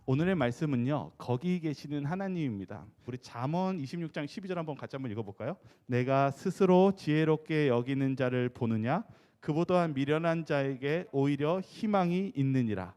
오늘의 말씀은요, 거기 계시는 하나님입니다. 우리 잠언 26장 12절 같이 한번 읽어볼까요? 내가 스스로 지혜롭게 여기는 자를 보느냐? 그보다 미련한 자에게 오히려 희망이 있느니라.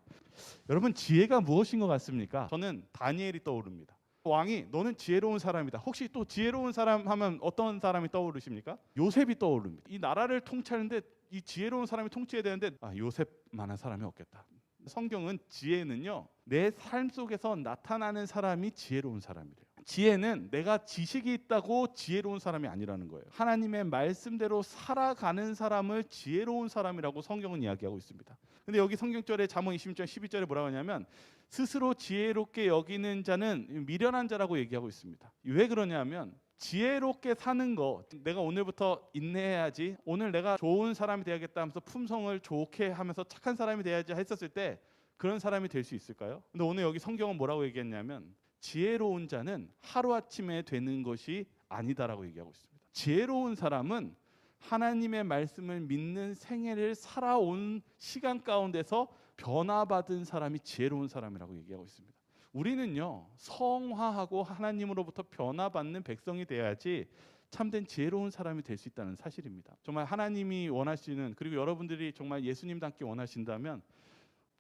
여러분, 지혜가 무엇인 것 같습니까? 저는 다니엘이 떠오릅니다. 왕이 너는 지혜로운 사람이다. 혹시 또 지혜로운 사람 하면 어떤 사람이 떠오르십니까? 요셉이 떠오릅니다. 이 나라를 통치하는데 이 지혜로운 사람이 통치해야 되는데 요셉만한 사람이 없겠다. 성경은 지혜는요, 내 삶 속에서 나타나는 사람이 지혜로운 사람이래요. 지혜는 내가 지식이 있다고 지혜로운 사람이 아니라는 거예요. 하나님의 말씀대로 살아가는 사람을 지혜로운 사람이라고 성경은 이야기하고 있습니다. 근데 여기 성경절에 잠언 26장 12절에 뭐라고 하냐면 스스로 지혜롭게 여기는 자는 미련한 자라고 얘기하고 있습니다. 왜 그러냐면 지혜롭게 사는 거, 내가 오늘부터 인내해야지, 오늘 내가 좋은 사람이 돼야겠다 하면서 품성을 좋게 하면서 착한 사람이 돼야지 했었을 때 그런 사람이 될 수 있을까요? 근데 오늘 여기 성경은 뭐라고 얘기했냐면 지혜로운 자는 하루아침에 되는 것이 아니다라고 얘기하고 있습니다. 지혜로운 사람은 하나님의 말씀을 믿는 생애를 살아온 시간 가운데서 변화받은 사람이 지혜로운 사람이라고 얘기하고 있습니다. 우리는요, 성화하고 하나님으로부터 변화받는 백성이 되어야지 참된 지혜로운 사람이 될 수 있다는 사실입니다. 정말 하나님이 원하시는, 그리고 여러분들이 정말 예수님답게 원하신다면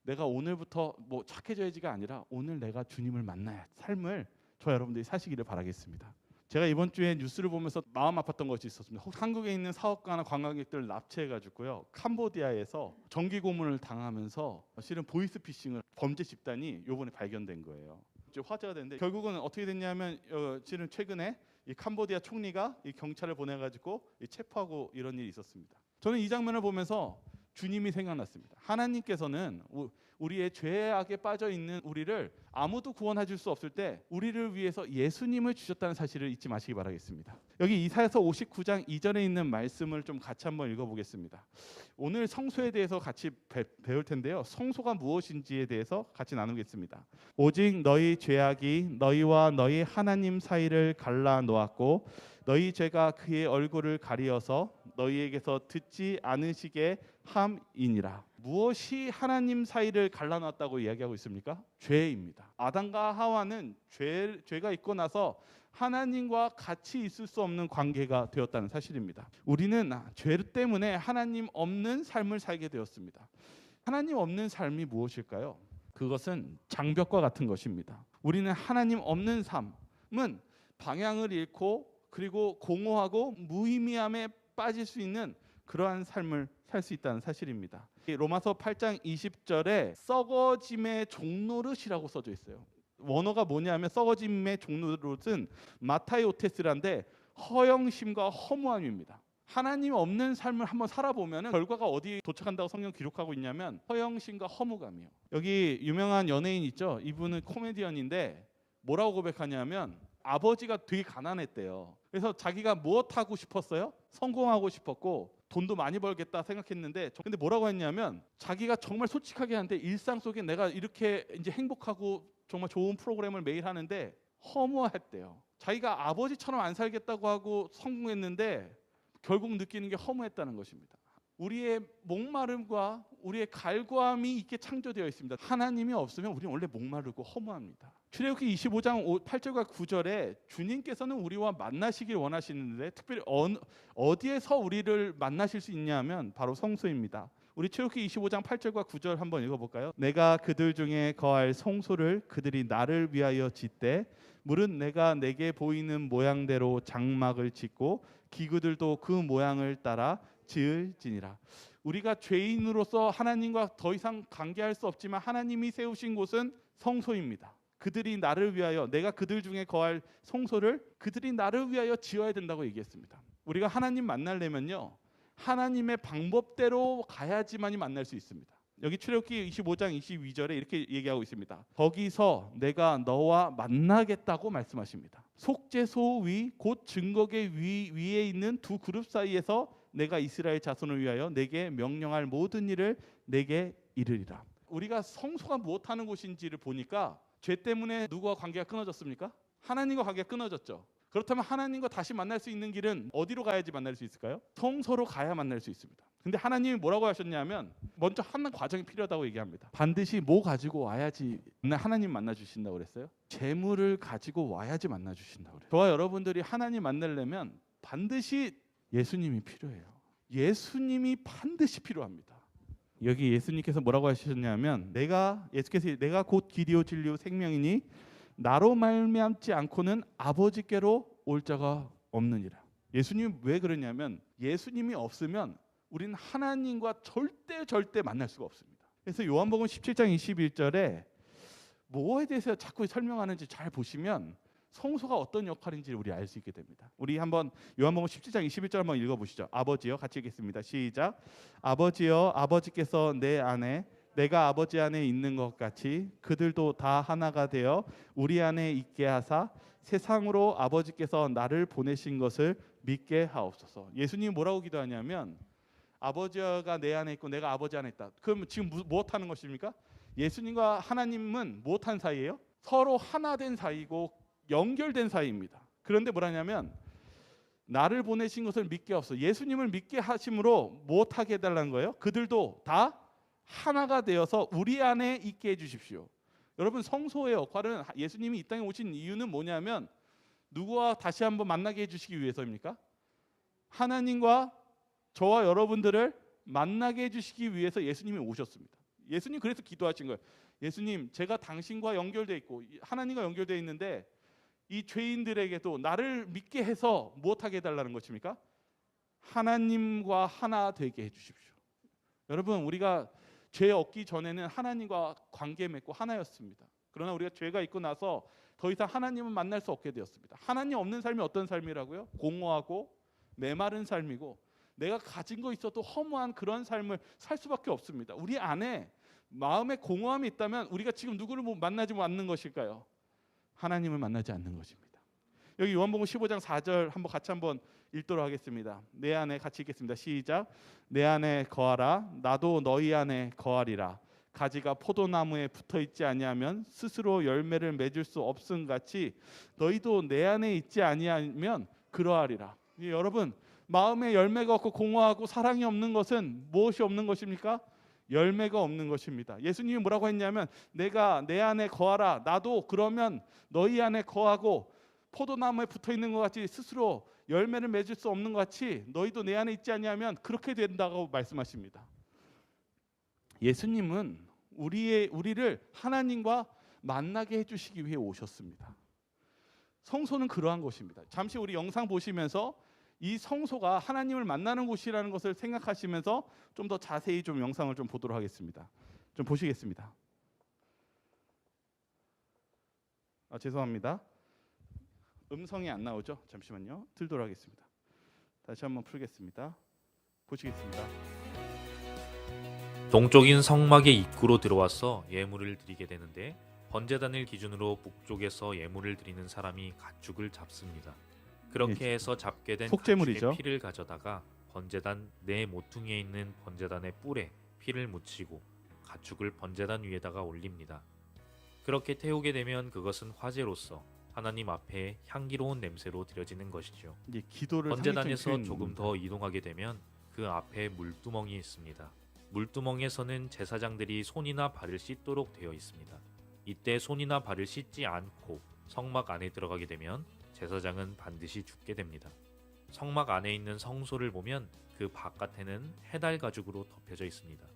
내가 오늘부터 뭐 착해져야지가 아니라 오늘 내가 주님을 만나야 삶을 저 여러분들이 사시기를 바라겠습니다. 제가 이번 주에 뉴스를 보면서 마음 아팠던 것이 있었습니다. 한국에 있는 사업가나 관광객들을 납치해가지고요, 캄보디아에서 정기 고문을 당하면서 실은 보이스피싱을 범죄 집단이 이번에 발견된 거예요. 화제가 됐는데 결국은 어떻게 됐냐면 실은 최근에 이 캄보디아 총리가 이 경찰을 보내가지고 체포하고 이런 일이 있었습니다. 저는 이 장면을 보면서 주님이 생각났습니다. 하나님께서는 우리의 죄악에 빠져 있는 우리를 아무도 구원해 줄 수 없을 때 우리를 위해서 예수님을 주셨다는 사실을 잊지 마시기 바라겠습니다. 여기 이사야서 59장 2절에 있는 말씀을 좀 같이 한번 읽어보겠습니다. 오늘 성소에 대해서 같이 배울 텐데요, 성소가 무엇인지에 대해서 같이 나누겠습니다. 오직 너희 죄악이 너희와 너희 하나님 사이를 갈라 놓았고 너희 죄가 그의 얼굴을 가리어서 너희에게서 듣지 않으시게 함이니라. 무엇이 하나님 사이를 갈라놨다고 이야기하고 있습니까? 죄입니다. 아담과 하와는 죄가 있고 나서 하나님과 같이 있을 수 없는 관계가 되었다는 사실입니다. 우리는 죄 때문에 하나님 없는 삶을 살게 되었습니다. 하나님 없는 삶이 무엇일까요? 그것은 장벽과 같은 것입니다. 우리는 하나님 없는 삶은 방향을 잃고 그리고 공허하고 무의미함에 빠질 수 있는 그러한 삶을 살 수 있다는 사실입니다. 로마서 8장 20절에 썩어짐의 종노릇이라고 써져 있어요. 원어가 뭐냐면 썩어짐의 종노릇은 마타이오테스란데 허영심과 허무함입니다. 하나님 없는 삶을 한번 살아보면 결과가 어디에 도착한다고 성경 기록하고 있냐면 허영심과 허무감이에요. 여기 유명한 연예인 있죠? 이분은 코미디언인데 뭐라고 고백하냐면 아버지가 되게 가난했대요. 그래서 자기가 무엇 하고 싶었어요? 성공하고 싶었고 돈도 많이 벌겠다 생각했는데 근데 뭐라고 했냐면 자기가 정말 솔직하게 하는데 일상 속에 내가 이렇게 이제 행복하고 정말 좋은 프로그램을 매일 하는데 허무했대요. 자기가 아버지처럼 안 살겠다고 하고 성공했는데 결국 느끼는 게 허무했다는 것입니다. 우리의 목마름과 우리의 갈구함이 있게 창조되어 있습니다. 하나님이 없으면 우리는 원래 목마르고 허무합니다. 출애굽기 25장 8절과 9절에 주님께서는 우리와 만나시길 원하시는데 특별히 어디에서 우리를 만나실 수 있냐면 바로 성소입니다. 우리 출애굽기 25장 8절과 9절 한번 읽어볼까요? 내가 그들 중에 거할 성소를 그들이 나를 위하여 짓되 물은 내가 내게 보이는 모양대로 장막을 짓고 기구들도 그 모양을 따라 지을지니라. 우리가 죄인으로서 하나님과 더 이상 관계할 수 없지만 하나님이 세우신 곳은 성소입니다. 그들이 나를 위하여, 내가 그들 중에 거할 성소를 그들이 나를 위하여 지어야 된다고 얘기했습니다. 우리가 하나님 만나려면요, 하나님의 방법대로 가야지만이 만날 수 있습니다. 여기 출애굽기 25장 22절에 이렇게 얘기하고 있습니다. 거기서 내가 너와 만나겠다고 말씀하십니다. 속죄소 위 곧 증거계 위에 있는 두 그룹 사이에서 내가 이스라엘 자손을 위하여 내게 명령할 모든 일을 내게 이르리라. 우리가 성소가 무엇하는 곳인지를 보니까 죄 때문에 누구와 관계가 끊어졌습니까? 하나님과 관계가 끊어졌죠. 그렇다면 하나님과 다시 만날 수 있는 길은 어디로 가야지 만날 수 있을까요? 성소로 가야 만날 수 있습니다. 근데 하나님이 뭐라고 하셨냐면 먼저 하는 과정이 필요하다고 얘기합니다. 반드시 뭐 가지고 와야지 하나님 만나 주신다고 그랬어요? 재물을 가지고 와야지 만나 주신다고 그래요. 저와 여러분들이 하나님 만나려면 반드시 예수님이 필요해요. 예수님이 반드시 필요합니다. 여기 예수님께서 뭐라고 하셨냐면 예수께서 내가 곧 길이요 진리요 생명이니 나로 말미암지 않고는 아버지께로 올 자가 없느니라. 예수님 왜 그러냐면 예수님이 없으면 우리는 하나님과 절대 만날 수가 없습니다. 그래서 요한복음 17장 21절에 뭐에 대해서 자꾸 설명하는지 잘 보시면 성소가 어떤 역할인지 우리 알 수 있게 됩니다. 우리 한번 요한복음 17장 21절 한번 읽어보시죠. 아버지여, 같이 읽겠습니다. 시작. 아버지여, 아버지께서 내 안에 내가 아버지 안에 있는 것 같이 그들도 다 하나가 되어 우리 안에 있게 하사 세상으로 아버지께서 나를 보내신 것을 믿게 하옵소서. 예수님이 뭐라고 기도하냐면 아버지가 내 안에 있고 내가 아버지 안에 있다. 그럼 지금 무엇하는 것입니까? 예수님과 하나님은 무엇한 사이예요? 서로 하나 된 사이고 연결된 사이입니다. 그런데 뭐라냐면 나를 보내신 것을 믿게 하옵소서. 예수님을 믿게 하심으로 무엇하게 해달라는 거예요? 그들도 다 하나가 되어서 우리 안에 있게 해주십시오. 여러분, 성소의 역할은 예수님이 이 땅에 오신 이유는 뭐냐면 누구와 다시 한번 만나게 해주시기 위해서입니까? 하나님과 저와 여러분들을 만나게 해주시기 위해서 예수님이 오셨습니다. 예수님 그래서 기도하신 거예요. 예수님, 제가 당신과 연결되어 있고 하나님과 연결되어 있는데 이 죄인들에게도 나를 믿게 해서 무엇하게 해달라는 것입니까? 하나님과 하나 되게 해주십시오. 여러분, 우리가 죄 얻기 전에는 하나님과 관계 맺고 하나였습니다. 그러나 우리가 죄가 있고 나서 더 이상 하나님을 만날 수 없게 되었습니다. 하나님 없는 삶이 어떤 삶이라고요? 공허하고 메마른 삶이고 내가 가진 거 있어도 허무한 그런 삶을 살 수밖에 없습니다. 우리 안에 마음에 공허함이 있다면 우리가 지금 누구를 만나지 않는 것일까요? 하나님을 만나지 않는 것입니다. 여기 요한복음 15장 4절 같이 한번 읽도록 하겠습니다. 내 안에 같이 읽겠습니다. 시작. 내 안에 거하라 나도 너희 안에 거하리라. 가지가 포도나무에 붙어 있지 아니하면 스스로 열매를 맺을 수 없음 같이 너희도 내 안에 있지 아니하면 그러하리라. 여러분, 마음에 열매가 없고 공허하고 사랑이 없는 것은 무엇이 없는 것입니까? 열매가 없는 것입니다. 예수님이 뭐라고 했냐면 내가 내 안에 거하라. 나도 그러면 너희 안에 거하고 포도나무에 붙어 있는 것 같이 스스로 열매를 맺을 수 없는 것 같이 너희도 내 안에 있지 아니하면 그렇게 된다고 말씀하십니다. 예수님은 우리를 하나님과 만나게 해주시기 위해 오셨습니다. 성소는 그러한 것입니다. 잠시 우리 영상 보시면서 이 성소가 하나님을 만나는 곳이라는 것을 생각하시면서 좀 더 자세히 좀 영상을 좀 보도록 하겠습니다. 좀 보시겠습니다. 죄송합니다. 음성이 안 나오죠? 잠시만요. 틀도록 하겠습니다. 다시 한번 풀겠습니다. 보시겠습니다. 동쪽인 성막의 입구로 들어와서 예물을 드리게 되는데 번제단을 기준으로 북쪽에서 예물을 드리는 사람이 가축을 잡습니다. 그렇게 해서 잡게 된 속죄물이죠. 가축의 피를 가져다가 번제단 네 모퉁이에 있는 번제단의 뿔에 피를 묻히고 가축을 번제단 위에다가 올립니다. 그렇게 태우게 되면 그것은 화제로서 하나님 앞에 향기로운 냄새로 드려지는 것이죠. 이제 기도를 번제단에서 조금 더 이동하게 되면 그 앞에 물두멍이 있습니다. 물두멍에서는 제사장들이 손이나 발을 씻도록 되어 있습니다. 이때 손이나 발을 씻지 않고 성막 안에 들어가게 되면 제사장은 반드시 죽게 됩니다. 성막 안에 있는 성소를 보면 그 바깥에는 해달 가죽으로 덮여져 있습니다.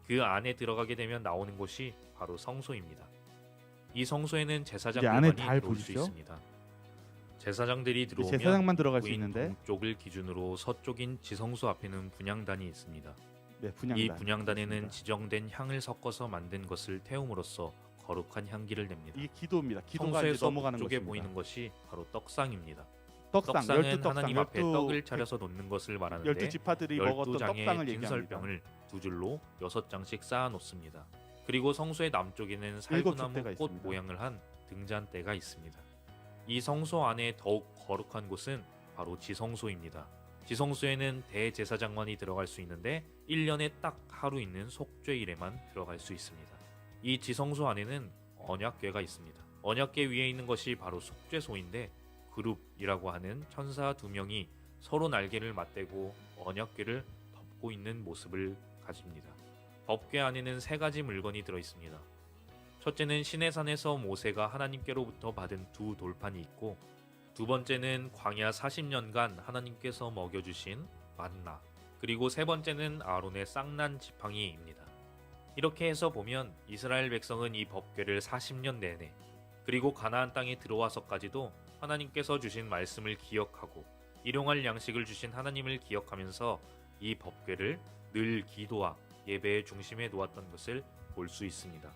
그 안에 들어가게 되면 나오는 곳이 바로 성소입니다. 이 성소에는 제사장들만이 들어올 수 있습니다. 제사장들이 들어오면 제사장만 들어갈 수 부인 있는데 동쪽을 기준으로 서쪽인 지성소 앞에는 분향단이 있습니다. 네, 분향단. 이 분향단에는 그렇습니다. 지정된 향을 섞어서 만든 것을 태움으로써 거룩한 향기를 냅니다. 이게 기도입니다. 기도가 이제 성소에서 넘어가는 북쪽에 것입니다. 보이는 것이 바로 떡상입니다. 떡상, 떡상은 12떡상, 하나님 앞에 떡을 차려서 놓는 것을 말하는데 12지파들이 먹었던 12장의 떡상을 얘기합니다. 진설병을 두 줄로 6장씩 쌓아 놓습니다. 그리고 성소의 남쪽에는 7족대가 살구나무 꽃 있습니다. 모양을 한 등잔대가 있습니다. 이 성소 안에 더욱 거룩한 곳은 바로 지성소입니다. 지성소에는 대제사장만이 들어갈 수 있는데 1년에 딱 하루 있는 속죄일에만 들어갈 수 있습니다. 이 지성소 안에는 언약궤가 있습니다. 언약궤 위에 있는 것이 바로 속죄소인데 그룹이라고 하는 천사 두 명이 서로 날개를 맞대고 언약궤를 덮고 있는 모습을 가집니다. 법궤 안에는 세 가지 물건이 들어 있습니다. 첫째는 시내산에서 모세가 하나님께로부터 받은 두 돌판이 있고, 두 번째는 광야 40년간 하나님께서 먹여주신 만나, 그리고 세 번째는 아론의 쌍난 지팡이입니다. 이렇게 해서 보면 이스라엘 백성은 이 법궤를 40년 내내, 그리고 가나안 땅에 들어와서까지도 하나님께서 주신 말씀을 기억하고 일용할 양식을 주신 하나님을 기억하면서 이 법궤를 늘 기도와 예배의 중심에 놓았던 것을 볼 수 있습니다.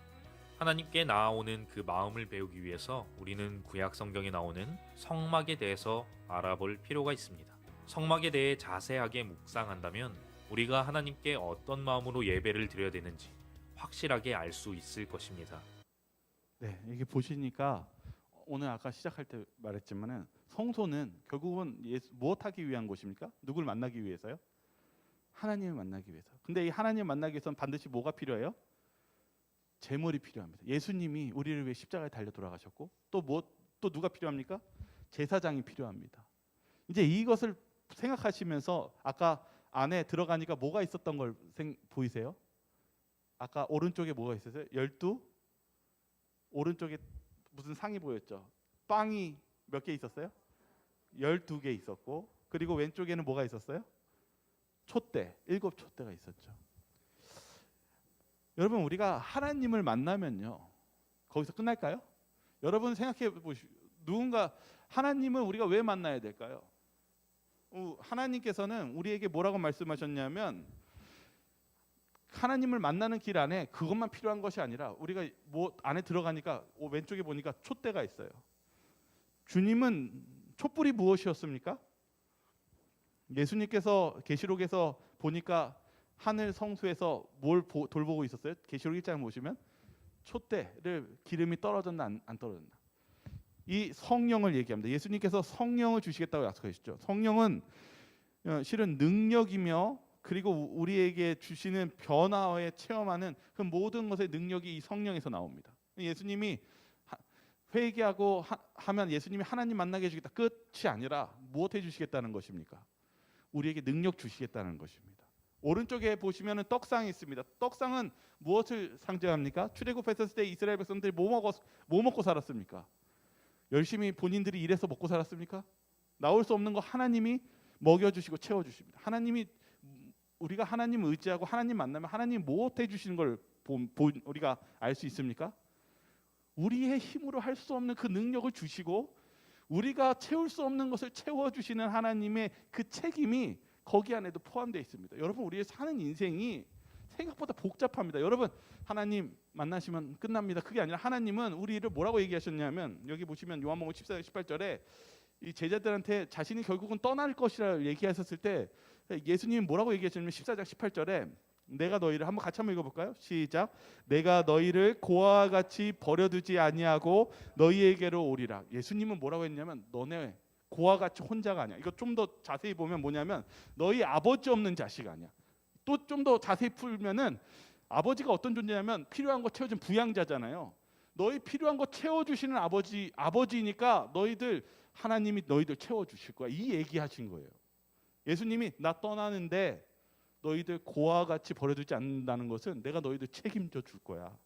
하나님께 나아오는 그 마음을 배우기 위해서 우리는 구약 성경에 나오는 성막에 대해서 알아볼 필요가 있습니다. 성막에 대해 자세하게 묵상한다면 우리가 하나님께 어떤 마음으로 예배를 드려야 되는지 확실하게 알 수 있을 것입니다. 네, 이게 보시니까 오늘 아까 시작할 때 말했지만은 성소는 결국은 무엇하기 위한 곳입니까? 누굴 만나기 위해서요? 하나님을 만나기 위해서. 근데 이 하나님 만나기 위해서는 반드시 뭐가 필요해요? 제물이 필요합니다. 예수님이 우리를 위해 십자가에 달려 돌아가셨고 또 누가 필요합니까? 제사장이 필요합니다. 이제 이것을 생각하시면서 아까 안에 들어가니까 뭐가 있었던 걸 보이세요? 아까 오른쪽에 뭐가 있었어요? 12? 오른쪽에 무슨 상이 보였죠? 빵이 몇 개 있었어요? 12개 있었고, 그리고 왼쪽에는 뭐가 있었어요? 촛대, 7촛대가 있었죠. 여러분, 우리가 하나님을 만나면요, 거기서 끝날까요? 여러분 생각해 보시오. 누군가 하나님을 우리가 왜 만나야 될까요? 하나님께서는 우리에게 뭐라고 말씀하셨냐면, 하나님을 만나는 길 안에 그것만 필요한 것이 아니라 우리가 뭐 안에 들어가니까 왼쪽에 보니까 촛대가 있어요. 주님은 촛불이 무엇이었습니까? 예수님께서 계시록에서 보니까 하늘 성소에서 뭘 돌보고 있었어요? 계시록 1장을 보시면 촛대를 기름이 떨어졌나 안 떨어졌나. 이 성령을 얘기합니다. 예수님께서 성령을 주시겠다고 약속하셨죠. 성령은 실은 능력이며, 그리고 우리에게 주시는 변화에 체험하는 그 모든 것의 능력이 이 성령에서 나옵니다. 예수님이 회개하고 하면 예수님이 하나님 만나게 해주겠다, 끝이 아니라 무엇 해주시겠다는 것입니까? 우리에게 능력 주시겠다는 것입니다. 오른쪽에 보시면 떡상이 있습니다. 떡상은 무엇을 상징합니까? 출애굽했을 때 이스라엘 백성들이 뭐 먹고 살았습니까? 열심히 본인들이 일해서 먹고 살았습니까? 나올 수 없는 거 하나님이 먹여주시고 채워주십니다. 우리가 하나님을 의지하고 하나님 만나면 하나님 무엇 해주시는 걸 우리가 알 수 있습니까? 우리의 힘으로 할 수 없는 그 능력을 주시고 우리가 채울 수 없는 것을 채워주시는 하나님의 그 책임이 거기 안에도 포함되어 있습니다. 여러분, 우리의 사는 인생이 생각보다 복잡합니다. 여러분, 하나님 만나시면 끝납니다. 그게 아니라 하나님은 우리를 뭐라고 얘기하셨냐면, 여기 보시면 요한복음 14장 18절에 이 제자들한테 자신이 결국은 떠날 것이라 얘기하셨을 때 예수님이 뭐라고 얘기하셨냐면 14장 18절에 내가 너희를 같이 한번 읽어볼까요? 시작. 내가 너희를 고아와 같이 버려두지 아니하고 너희에게로 오리라. 예수님은 뭐라고 했냐면 너네 고아와 같이 혼자가 아니야. 이거 좀 더 자세히 보면 뭐냐면 너희 아버지 없는 자식 아니야. 또 좀 더 자세히 풀면은 아버지가 어떤 존재냐면 필요한 거 채워준 부양자잖아요. 너희 필요한 거 채워주시는 아버지니까 하나님이 너희들 채워주실 거야. 이 얘기하신 거예요. 예수님이 나 떠나는데 너희들 고아와 같이 버려두지 않는다는 것은 내가 너희들 책임져 줄 거야.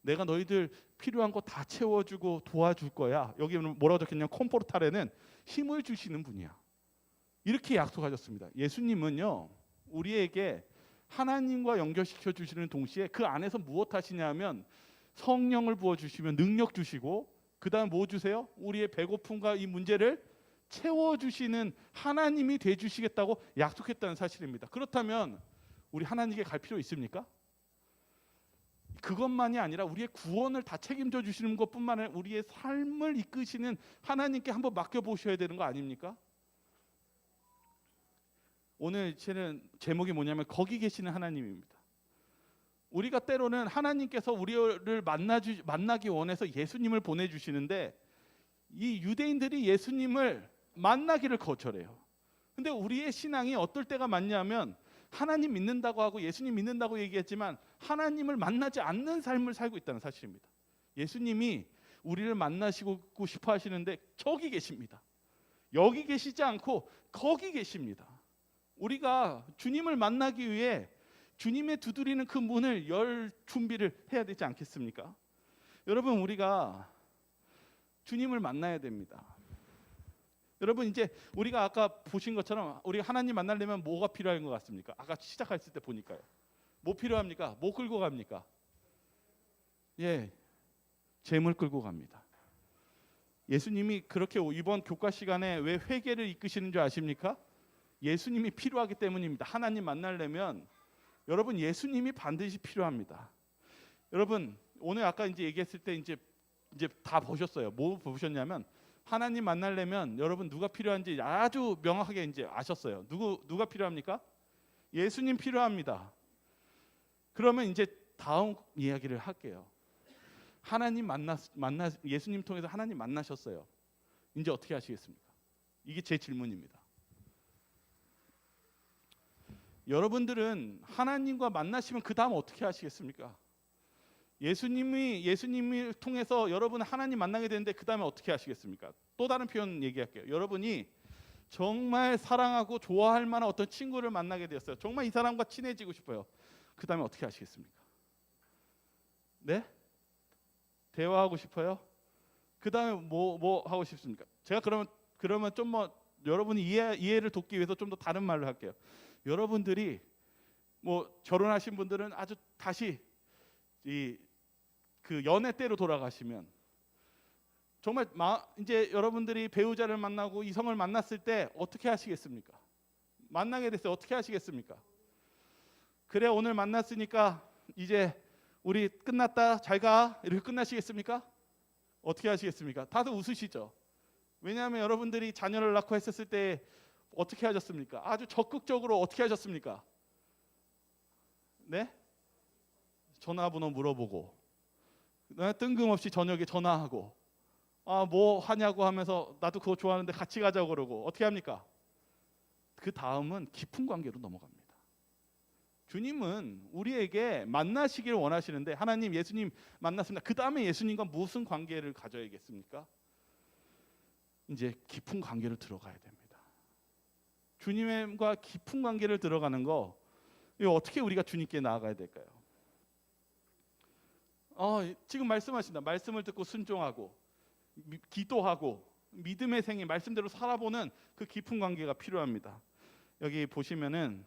내가 너희들 필요한 거 다 채워주고 도와줄 거야. 여기 뭐라고 적혔냐면 컴포르타레는 힘을 주시는 분이야. 이렇게 약속하셨습니다. 예수님은요, 우리에게 하나님과 연결시켜 주시는 동시에 그 안에서 무엇 하시냐면 성령을 부어주시면 능력 주시고, 그 다음 뭐 주세요? 우리의 배고픔과 이 문제를 채워주시는 하나님이 돼주시겠다고 약속했다는 사실입니다. 그렇다면 우리 하나님께 갈 필요 있습니까? 그것만이 아니라 우리의 구원을 다 책임져 주시는 것뿐만 아니라 우리의 삶을 이끄시는 하나님께 한번 맡겨보셔야 되는 거 아닙니까? 오늘 제목이 뭐냐면 거기 계시는 하나님입니다. 우리가 때로는 하나님께서 우리를 만나기 원해서 예수님을 보내주시는데 이 유대인들이 예수님을 만나기를 거절해요. 근데 우리의 신앙이 어떨 때가 많냐면 하나님 믿는다고 하고 예수님 믿는다고 얘기했지만 하나님을 만나지 않는 삶을 살고 있다는 사실입니다. 예수님이 우리를 만나시고 싶어 하시는데 저기 계십니다. 여기 계시지 않고 거기 계십니다. 우리가 주님을 만나기 위해 주님의 두드리는 그 문을 열 준비를 해야 되지 않겠습니까? 여러분, 우리가 주님을 만나야 됩니다. 여러분, 이제 우리가 아까 보신 것처럼 우리가 하나님 만나려면 뭐가 필요한 것 같습니까? 아까 시작했을 때 보니까요. 뭐 필요합니까? 뭐 끌고 갑니까? 예, 재물 끌고 갑니다. 예수님이 그렇게 이번 교과 시간에 왜 회개를 이끄시는 줄 아십니까? 예수님이 필요하기 때문입니다. 하나님 만나려면 여러분, 예수님이 반드시 필요합니다. 여러분, 오늘 아까 이제 얘기했을 때 이제 다 보셨어요. 뭐 보셨냐면 하나님 만나려면 여러분 누가 필요한지 아주 명확하게 이제 아셨어요. 누가 필요합니까? 예수님 필요합니다. 그러면 이제 다음 이야기를 할게요. 하나님 예수님 통해서 하나님 만나셨어요. 이제 어떻게 하시겠습니까? 이게 제 질문입니다. 여러분들은 하나님과 만나시면 그 다음 어떻게 하시겠습니까? 예수님을 통해서 여러분 하나님 만나게 되는데 그 다음에 어떻게 하시겠습니까? 또 다른 표현 얘기할게요. 여러분이 정말 사랑하고 좋아할 만한 어떤 친구를 만나게 되었어요. 정말 이 사람과 친해지고 싶어요. 그 다음에 어떻게 하시겠습니까? 네? 대화하고 싶어요? 그 다음에 뭐 하고 싶습니까? 제가 그러면 좀 여러분이 이해를 돕기 위해서 좀 더 다른 말로 할게요. 여러분들이 뭐 결혼하신 분들은 아주 다시 그 연애 때로 돌아가시면 정말 이제 여러분들이 배우자를 만나고 이성을 만났을 때 어떻게 하시겠습니까? 만나게 됐어요. 어떻게 하시겠습니까? 그래, 오늘 만났으니까 이제 우리 끝났다, 잘 가, 이렇게 끝나시겠습니까? 어떻게 하시겠습니까? 다들 웃으시죠? 왜냐하면 여러분들이 자녀를 낳고 했었을 때 어떻게 하셨습니까? 아주 적극적으로 어떻게 하셨습니까? 네? 전화번호 물어보고 뜬금없이 저녁에 전화하고 뭐 하냐고 하면서 나도 그거 좋아하는데 같이 가자고 그러고 어떻게 합니까? 그 다음은 깊은 관계로 넘어갑니다. 주님은 우리에게 만나시기를 원하시는데 하나님, 예수님 만났습니다. 그 다음에 예수님과 무슨 관계를 가져야겠습니까? 이제 깊은 관계를 들어가야 됩니다. 주님과 깊은 관계를 들어가는 거, 이거 어떻게 우리가 주님께 나아가야 될까요? 지금 말씀하신다. 말씀을 듣고 순종하고 기도하고 믿음의 생애, 말씀대로 살아보는 그 깊은 관계가 필요합니다. 여기 보시면은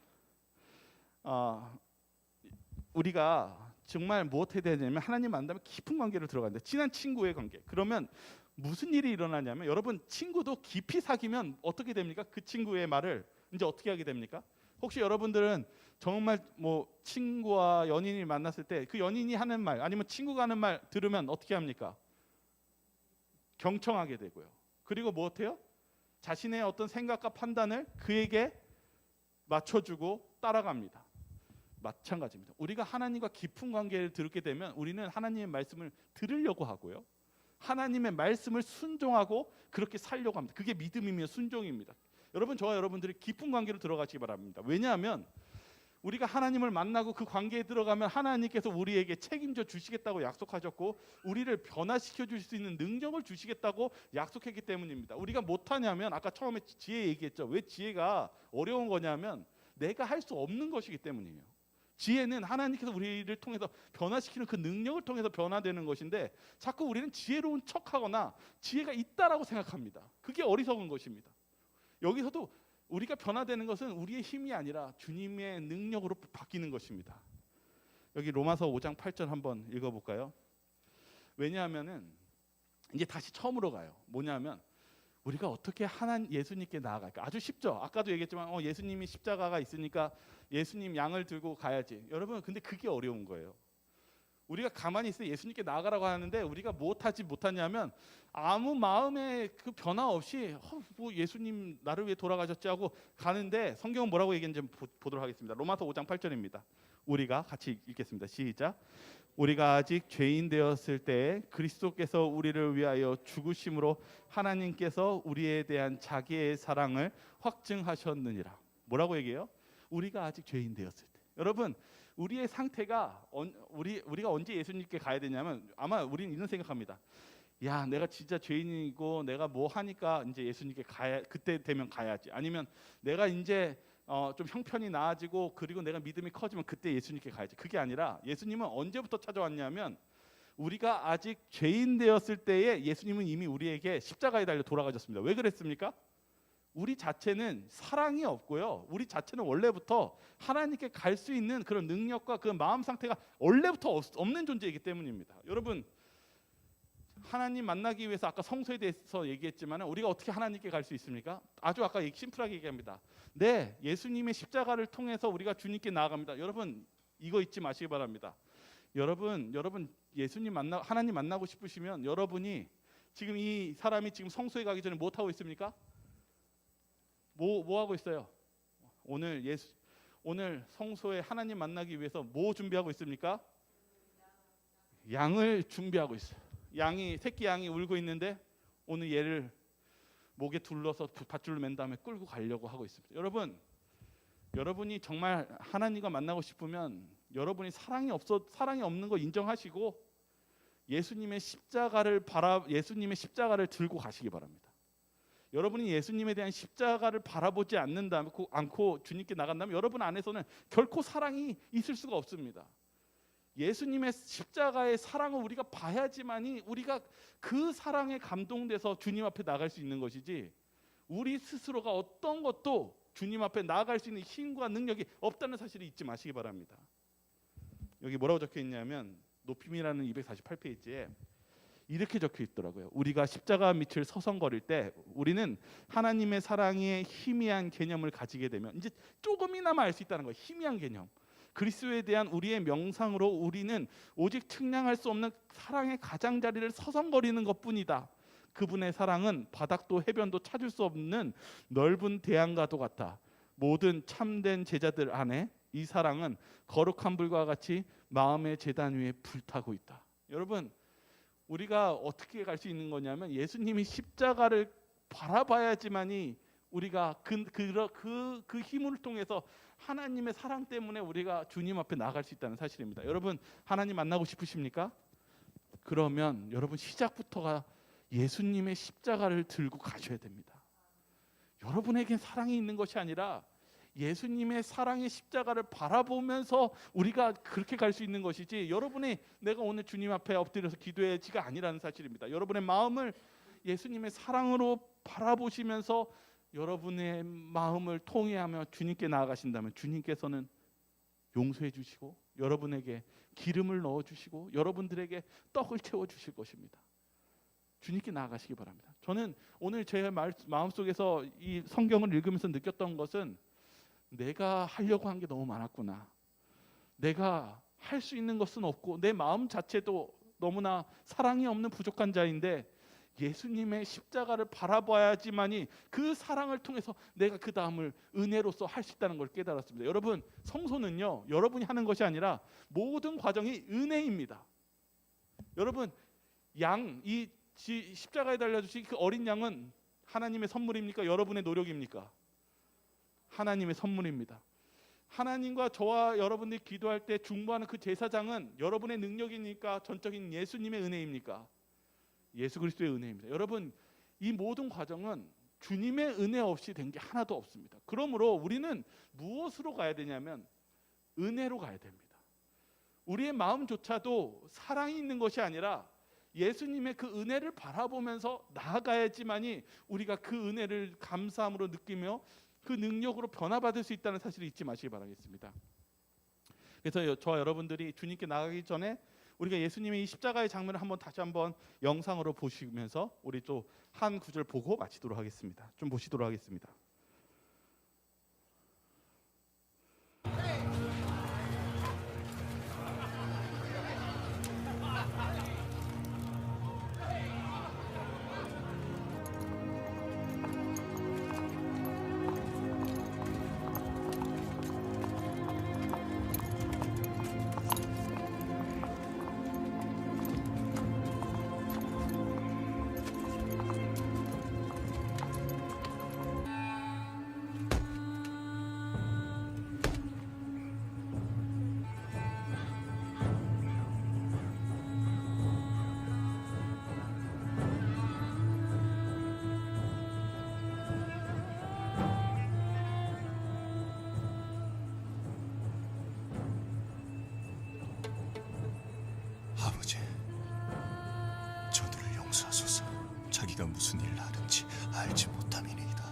우리가 정말 무엇 해야 되냐면 하나님 만나면 깊은 관계를 들어간다. 친한 친구의 관계. 그러면 무슨 일이 일어나냐면 여러분, 친구도 깊이 사귀면 어떻게 됩니까? 그 친구의 말을 이제 어떻게 하게 됩니까? 혹시 여러분들은 정말 뭐 친구와 연인이 만났을 때 그 연인이 하는 말 아니면 친구가 하는 말 들으면 어떻게 합니까? 경청하게 되고요. 그리고 뭐 어때요? 자신의 어떤 생각과 판단을 그에게 맞춰주고 따라갑니다. 마찬가지입니다. 우리가 하나님과 깊은 관계를 들게 되면 우리는 하나님의 말씀을 들으려고 하고요. 하나님의 말씀을 순종하고 그렇게 살려고 합니다. 그게 믿음이며 순종입니다. 여러분, 저와 여러분들이 깊은 관계로 들어가시기 바랍니다. 왜냐하면 우리가 하나님을 만나고 그 관계에 들어가면 하나님께서 우리에게 책임져 주시겠다고 약속하셨고 우리를 변화시켜 줄 수 있는 능력을 주시겠다고 약속했기 때문입니다. 우리가 못하냐면 아까 처음에 지혜 얘기했죠. 왜 지혜가 어려운 거냐면 내가 할 수 없는 것이기 때문이에요. 지혜는 하나님께서 우리를 통해서 변화시키는 그 능력을 통해서 변화되는 것인데 자꾸 우리는 지혜로운 척하거나 지혜가 있다라고 생각합니다. 그게 어리석은 것입니다. 여기서도 우리가 변화되는 것은 우리의 힘이 아니라 주님의 능력으로 바뀌는 것입니다. 여기 로마서 5장 8절 한번 읽어볼까요? 왜냐하면은 이제 다시 처음으로 가요. 뭐냐면 우리가 어떻게 예수님께 나아갈까? 아주 쉽죠. 아까도 얘기했지만 예수님이 십자가가 있으니까 예수님 양을 들고 가야지. 여러분, 근데 그게 어려운 거예요. 우리가 가만히 있어 예수님께 나아가라고 하는데 우리가 못하냐면 아무 마음의 그 변화 없이 뭐 예수님 나를 위해 돌아가셨지 하고 가는데 성경은 뭐라고 얘기했는지 보도록 하겠습니다. 로마서 5장 8절입니다. 우리가 같이 읽겠습니다. 시작. 우리가 아직 죄인 되었을 때 그리스도께서 우리를 위하여 죽으심으로 하나님께서 우리에 대한 자기의 사랑을 확증하셨느니라. 뭐라고 얘기해요? 우리가 아직 죄인 되었을 때. 여러분, 우리의 상태가 우리가 언제 예수님께 가야 되냐면 아마 우리는 이런 생각합니다. 야, 내가 진짜 죄인이고 내가 뭐 하니까 이제 예수님께 가야, 그때 되면 가야지. 아니면 내가 이제 좀 형편이 나아지고 그리고 내가 믿음이 커지면 그때 예수님께 가야지. 그게 아니라 예수님은 언제부터 찾아왔냐면 우리가 아직 죄인 되었을 때에 예수님은 이미 우리에게 십자가에 달려 돌아가셨습니다. 왜 그랬습니까? 우리 자체는 사랑이 없고요. 우리 자체는 원래부터 하나님께 갈 수 있는 그런 능력과 그 마음 상태가 원래부터 없는 존재이기 때문입니다. 여러분, 하나님 만나기 위해서 아까 성소에 대해서 얘기했지만 우리가 어떻게 하나님께 갈 수 있습니까? 아주 아까 심플하게 얘기합니다. 네, 예수님의 십자가를 통해서 우리가 주님께 나아갑니다. 여러분, 이거 잊지 마시기 바랍니다. 여러분 예수님 하나님 만나고 싶으시면 여러분이 지금 이 사람이 지금 성소에 가기 전에 뭐 하고 있습니까? 뭐 하고 있어요? 오늘 성소에 하나님 만나기 위해서 뭐 준비하고 있습니까? 양을 준비하고 있어요. 새끼 양이 울고 있는데 오늘 얘를 목에 둘러서 밧줄로 맨 다음에 끌고 가려고 하고 있습니다. 여러분이 정말 하나님과 만나고 싶으면 여러분이 사랑이 없는 거 인정하시고 예수님의 십자가를 들고 가시기 바랍니다. 여러분이 예수님에 대한 십자가를 바라보지 않고 주님께 나간다면 여러분 안에서는 결코 사랑이 있을 수가 없습니다. 예수님의 십자가의 사랑을 우리가 봐야지만이 우리가 그 사랑에 감동돼서 주님 앞에 나갈 수 있는 것이지, 우리 스스로가 어떤 것도 주님 앞에 나아갈 수 있는 힘과 능력이 없다는 사실을 잊지 마시기 바랍니다. 여기 뭐라고 적혀 있냐면 높임이라는 248페이지에 이렇게 적혀 있더라고요. 우리가 십자가 밑을 서성거릴 때 우리는 하나님의 사랑의 희미한 개념을 가지게 되면 이제 조금이나마 알 수 있다는 거예요. 희미한 개념. 그리스도에 대한 우리의 명상으로 우리는 오직 측량할 수 없는 사랑의 가장자리를 서성거리는 것뿐이다. 그분의 사랑은 바닥도 해변도 찾을 수 없는 넓은 대양과도 같다. 모든 참된 제자들 안에 이 사랑은 거룩한 불과 같이 마음의 제단 위에 불타고 있다. 여러분, 우리가 어떻게 갈 수 있는 거냐면 예수님이 십자가를 바라봐야지만이 우리가 그 힘을 통해서 하나님의 사랑 때문에 우리가 주님 앞에 나갈 수 있다는 사실입니다. 여러분, 하나님 만나고 싶으십니까? 그러면 여러분 시작부터가 예수님의 십자가를 들고 가셔야 됩니다. 여러분에게 사랑이 있는 것이 아니라 예수님의 사랑의 십자가를 바라보면서 우리가 그렇게 갈 수 있는 것이지, 여러분이 내가 오늘 주님 앞에 엎드려서 기도해야지가 아니라는 사실입니다. 여러분의 마음을 예수님의 사랑으로 바라보시면서 여러분의 마음을 통회하며 주님께 나아가신다면 주님께서는 용서해 주시고 여러분에게 기름을 넣어 주시고 여러분들에게 떡을 채워 주실 것입니다. 주님께 나아가시기 바랍니다. 저는 오늘 제 마음속에서 이 성경을 읽으면서 느꼈던 것은 내가 하려고 한 게 너무 많았구나. 내가 할 수 있는 것은 없고 내 마음 자체도 너무나 사랑이 없는 부족한 자인데 예수님의 십자가를 바라봐야지만이 그 사랑을 통해서 내가 그 다음을 은혜로서 할 수 있다는 걸 깨달았습니다. 여러분, 성소는요 여러분이 하는 것이 아니라 모든 과정이 은혜입니다. 여러분, 이 십자가에 달려주신 그 어린 양은 하나님의 선물입니까? 여러분의 노력입니까? 하나님의 선물입니다. 하나님과 저와 여러분들이 기도할 때 중보하는 그 제사장은 여러분의 능력이니까 전적인 예수님의 은혜입니까? 예수 그리스도의 은혜입니다. 여러분, 이 모든 과정은 주님의 은혜 없이 된 게 하나도 없습니다. 그러므로 우리는 무엇으로 가야 되냐면 은혜로 가야 됩니다. 우리의 마음조차도 사랑이 있는 것이 아니라 예수님의 그 은혜를 바라보면서 나아가야지만이 우리가 그 은혜를 감사함으로 느끼며 그 능력으로 변화받을 수 있다는 사실을 잊지 마시기 바라겠습니다. 그래서 저와 여러분들이 주님께 나가기 전에 우리가 예수님의 이 십자가의 장면을 다시 한번 영상으로 보시면서 우리 또 한 구절 보고 마치도록 하겠습니다. 좀 보시도록 하겠습니다. 무슨 일을 하든지 알지 못함이니이다.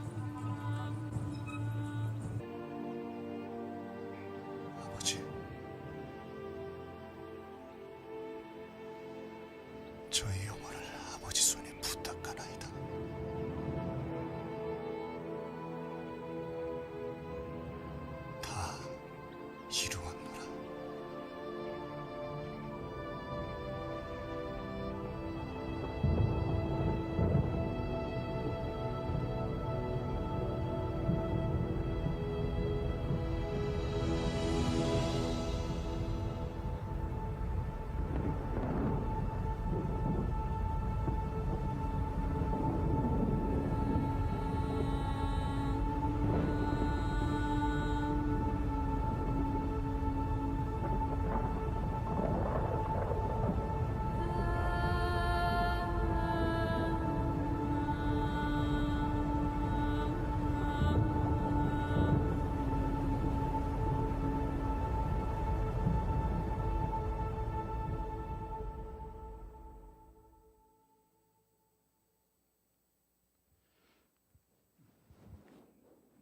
아버지, 저희 영혼을 아버지 손에 부탁하나이다. 다 이루었노라.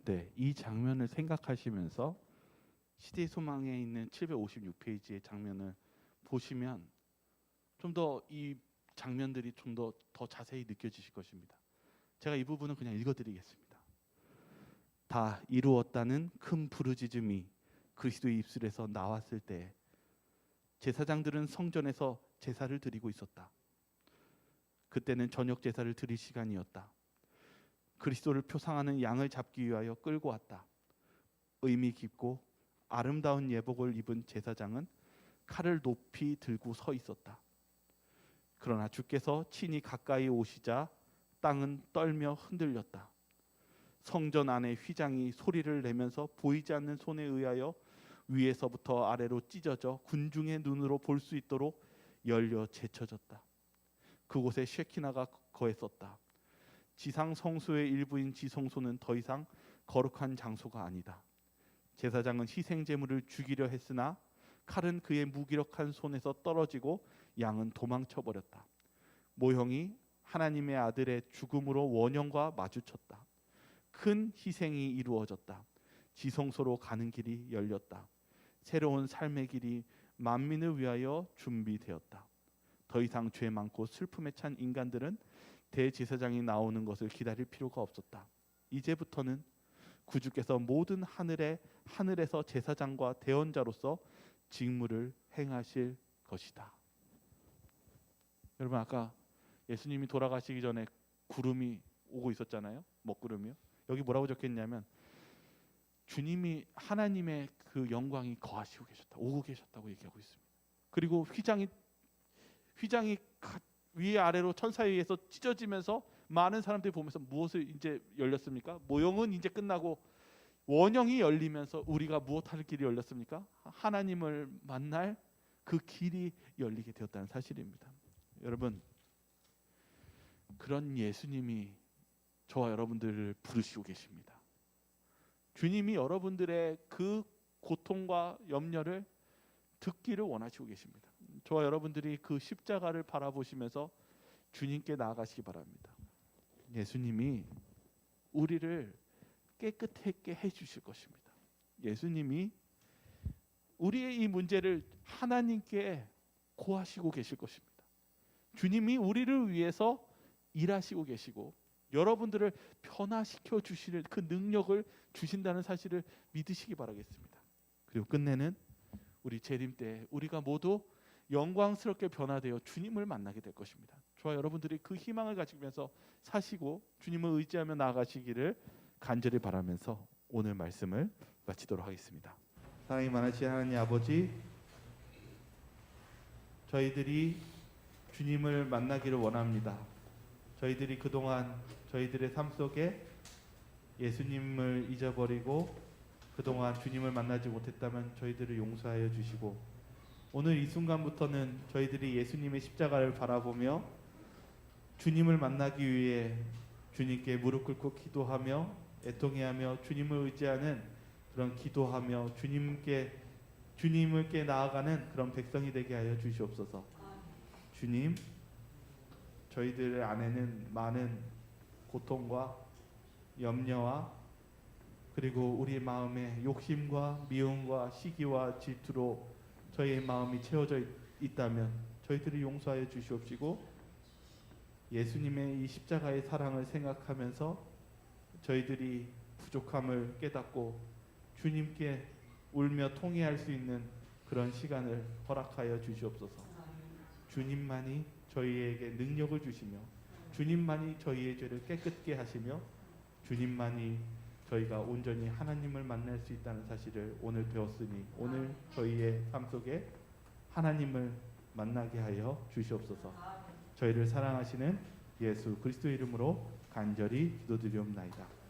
네, 이 장면을 생각하시면서 시대의 소망에 있는 756페이지의 장면을 보시면 좀 더 이 장면들이 좀 더 자세히 느껴지실 것입니다. 제가 이 부분은 그냥 읽어드리겠습니다. 다 이루었다는 큰 부르짖음이 그리스도의 입술에서 나왔을 때 제사장들은 성전에서 제사를 드리고 있었다. 그때는 저녁 제사를 드릴 시간이었다. 그리스도를 표상하는 양을 잡기 위하여 끌고 왔다. 의미 깊고 아름다운 예복을 입은 제사장은 칼을 높이 들고 서 있었다. 그러나 주께서 친히 가까이 오시자 땅은 떨며 흔들렸다. 성전 안에 휘장이 소리를 내면서 보이지 않는 손에 의하여 위에서부터 아래로 찢어져 군중의 눈으로 볼 수 있도록 열려 제쳐졌다. 그곳에 쉐키나가 거했었다. 지상 성소의 일부인 지성소는 더 이상 거룩한 장소가 아니다. 제사장은 희생 제물을 죽이려 했으나 칼은 그의 무기력한 손에서 떨어지고 양은 도망쳐 버렸다. 모형이 하나님의 아들의 죽음으로 원형과 마주쳤다. 큰 희생이 이루어졌다. 지성소로 가는 길이 열렸다. 새로운 삶의 길이 만민을 위하여 준비되었다. 더 이상 죄 많고 슬픔에 찬 인간들은 대제사장이 나오는 것을 기다릴 필요가 없었다. 이제부터는 구주께서 모든 하늘에서 제사장과 대언자로서 직무를 행하실 것이다. 여러분, 아까 예수님이 돌아가시기 전에 구름이 오고 있었잖아요. 먹구름이요. 여기 뭐라고 적혀있냐면 주님이 하나님의 그 영광이 거하시고 계셨다, 오고 계셨다고 얘기하고 있습니다. 그리고 휘장이 위 아래로 천사에 의해서 찢어지면서 많은 사람들이 보면서 무엇을 이제 열렸습니까? 모형은 이제 끝나고 원형이 열리면서 우리가 무엇할 길이 열렸습니까? 하나님을 만날 그 길이 열리게 되었다는 사실입니다. 여러분, 그런 예수님이 저와 여러분들을 부르시고 계십니다. 주님이 여러분들의 그 고통과 염려를 듣기를 원하시고 계십니다. 저와 여러분들이 그 십자가를 바라보시면서 주님께 나아가시기 바랍니다. 예수님이 우리를 깨끗하게 해주실 것입니다. 예수님이 우리의 이 문제를 하나님께 고하시고 계실 것입니다. 주님이 우리를 위해서 일하시고 계시고 여러분들을 변화시켜 주실 그 능력을 주신다는 사실을 믿으시기 바라겠습니다. 그리고 끝내는 우리 재림 때 우리가 모두 영광스럽게 변화되어 주님을 만나게 될 것입니다. 저와 여러분들이 그 희망을 가지면서 사시고 주님을 의지하며 나아가시기를 간절히 바라면서 오늘 말씀을 마치도록 하겠습니다. 사랑이 많으신 하나님 아버지, 저희들이 주님을 만나기를 원합니다. 저희들이 그동안 저희들의 삶 속에 예수님을 잊어버리고 그동안 주님을 만나지 못했다면 저희들을 용서하여 주시고, 오늘 이 순간부터는 저희들이 예수님의 십자가를 바라보며 주님을 만나기 위해 주님께 무릎 꿇고 기도하며 애통해하며 주님을 의지하는 그런 기도하며 주님께 나아가는 그런 백성이 되게 하여 주시옵소서. 주님, 저희들 안에는 많은 고통과 염려와 그리고 우리 마음에 욕심과 미움과 시기와 질투로 저희의 마음이 채워져 있다면 저희들이 용서하여 주시옵시고, 예수님의 이 십자가의 사랑을 생각하면서 저희들이 부족함을 깨닫고 주님께 울며 통회할 수 있는 그런 시간을 허락하여 주시옵소서. 주님만이 저희에게 능력을 주시며 주님만이 저희의 죄를 깨끗게 하시며 주님만이 저희가 온전히 하나님을 만날 수 있다는 사실을 오늘 배웠으니, 오늘 저희의 삶 속에 하나님을 만나게 하여 주시옵소서. 저희를 사랑하시는 예수 그리스도 이름으로 간절히 기도드리옵나이다.